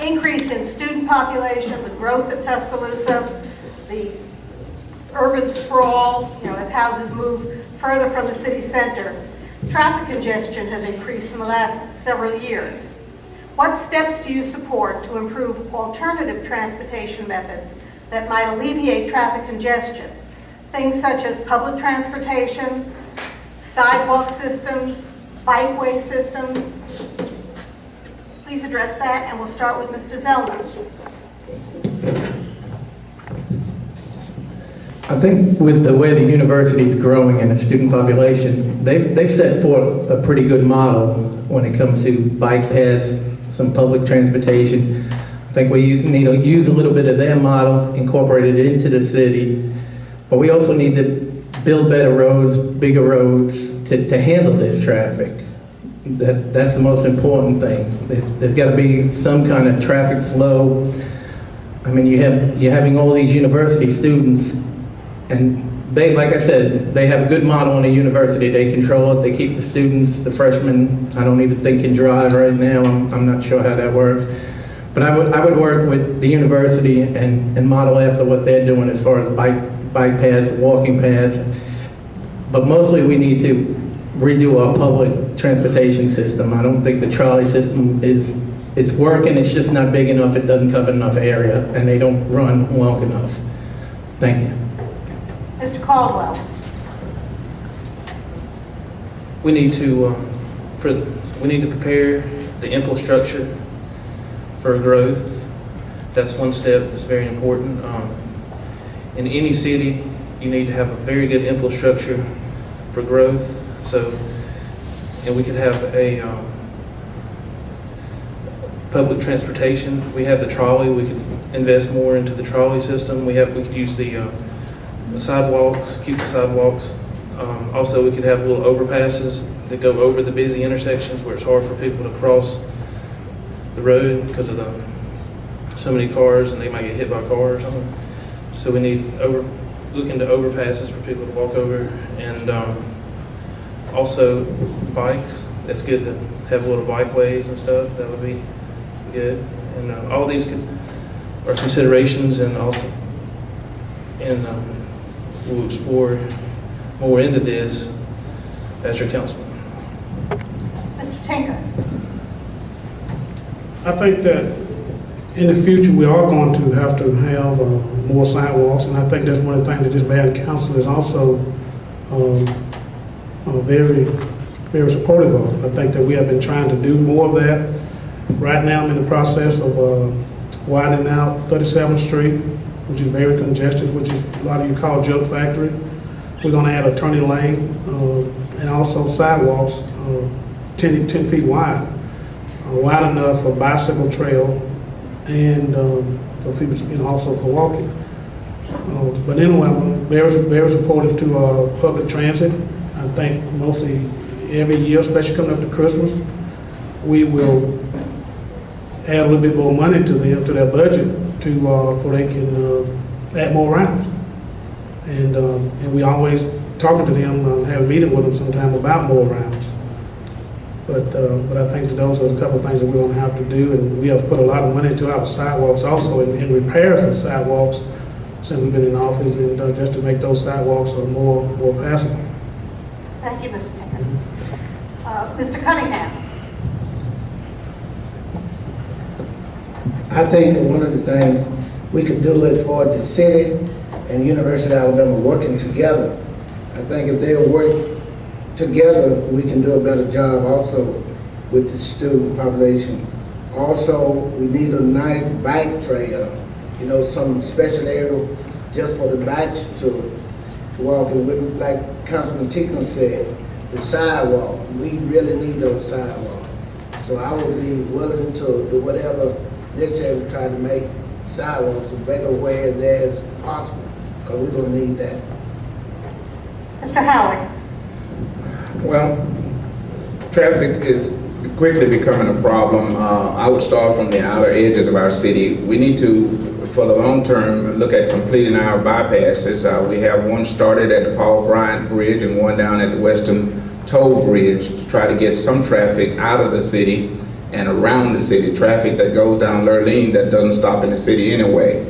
increase in student population, the growth of Tuscaloosa, the urban sprawl, as houses move further from the city center, traffic congestion has increased in the last several years. What steps do you support to improve alternative transportation methods that might alleviate traffic congestion? Things such as public transportation, sidewalk systems, bikeway systems. Please address that, and we'll start with Mr. Zellner. I think with the way the university is growing and the student population, they've set forth a pretty good model when it comes to bike paths, some public transportation. I think we need to use a little bit of their model, incorporate it into the city, but we also need to build better roads, bigger roads to handle this traffic. That's the most important thing. There's got to be some kind of traffic flow. I mean, you're having all these university students, and they, like I said, they have a good model in a university. They control it. They keep the students, the freshmen, I don't even think can drive right now. I'm not sure how that works. But I would work with the university and model after what they're doing as far as bike paths, walking paths. But mostly we need to redo our public transportation system. I don't think the trolley system is working. It's just not big enough. It doesn't cover enough area, and they don't run long enough. Thank you. Mr. Caldwell. We need to prepare the infrastructure for growth. That's one step that's very important. In any city, you need to have a very good infrastructure for growth. And we could have a public transportation. We have the trolley. We could invest more into the trolley system. We could use the sidewalks, keep the sidewalks. Also, we could have little overpasses that go over the busy intersections where it's hard for people to cross the road because of so many cars, and they might get hit by a car or something. So we need look into overpasses for people to walk over, and also bikes. That's good to have little bikeways and stuff. That would be good. And all these are considerations, and we'll explore more into this as your councilman. Mr. Tinker. I think that in the future we are going to have more sidewalks, and I think that's one of the things that this mayor and council is also very, very supportive of. I think that we have been trying to do more of that. Right now I'm in the process of widening out 37th Street, which is very congested, which is a lot of you call Joke Factory. We're going to add a turning lane and also sidewalks 10 feet wide, wide enough for bicycle trail and for people, also for walking. But anyway, I'm very, very supportive to public transit. I think mostly every year, especially coming up to Christmas, we will add a little bit more money to their budget so they can add more routes. And we always talking to them, have a meeting with them sometime about more routes. But I think that those are a couple of things that we're going to have to do, and we have put a lot of money into our sidewalks also in repairs of sidewalks since we've been in office, and just to make those sidewalks more passable. Thank you, Mr. Tinker. Mr. Cunningham. I think that one of the things we could do it for the city and University of Alabama working together. I think if they work together, we can do a better job also with the student population. Also, we need a nice bike trail, some special area just for the bikes to walk. And with, like Councilman Tickle said, the sidewalk, we really need those sidewalks. So I would be willing to do whatever necessary to try to make sidewalks a better way there as possible, because we're going to need that. Mr. Howard. Well, traffic is quickly becoming a problem. I would start from the outer edges of our city. We need to, for the long term, look at completing our bypasses. We have one started at the Paul Bryant Bridge and one down at the Western Toll Bridge to try to get some traffic out of the city and around the city, traffic that goes down Lurleen that doesn't stop in the city anyway.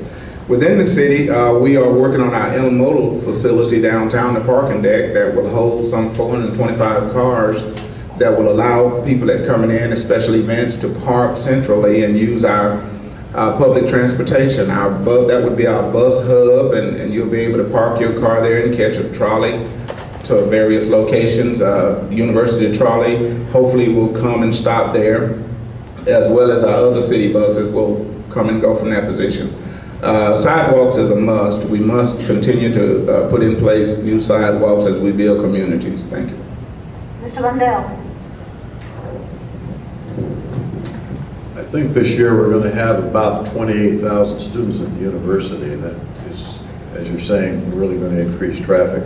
Within the city, we are working on our intermodal facility downtown, the parking deck that will hold some 425 cars that will allow people that coming in, special events, to park centrally and use our public transportation. That would be our bus hub, and you'll be able to park your car there and catch a trolley to various locations. University trolley hopefully will come and stop there, as well as our other city buses will come and go from that position. Sidewalks is a must. We must continue to put in place new sidewalks as we build communities. Thank you. Mr. Lundell. I think this year we're going to have about 28,000 students at the university, and that is, as you're saying, really going to increase traffic.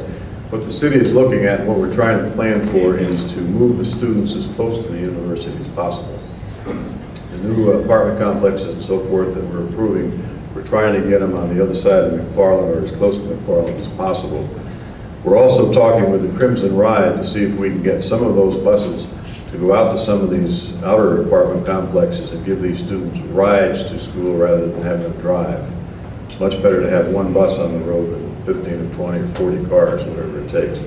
What the city is looking at, what we're trying to plan for, is to move the students as close to the university as possible. The new apartment complexes and so forth that we're approving, we're trying to get them on the other side of McFarland, or as close to McFarland as possible. We're also talking with the Crimson Ride to see if we can get some of those buses to go out to some of these outer apartment complexes and give these students rides to school rather than having them drive. It's much better to have one bus on the road than 15 or 20 or 40 cars, whatever it takes.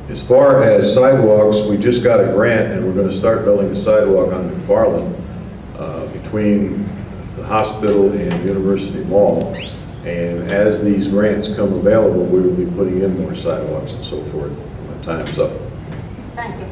As far as sidewalks, we just got a grant and we're going to start building a sidewalk on McFarland between the hospital and University Mall. And as these grants come available, we will be putting in more sidewalks and so forth when time's up. Thank you.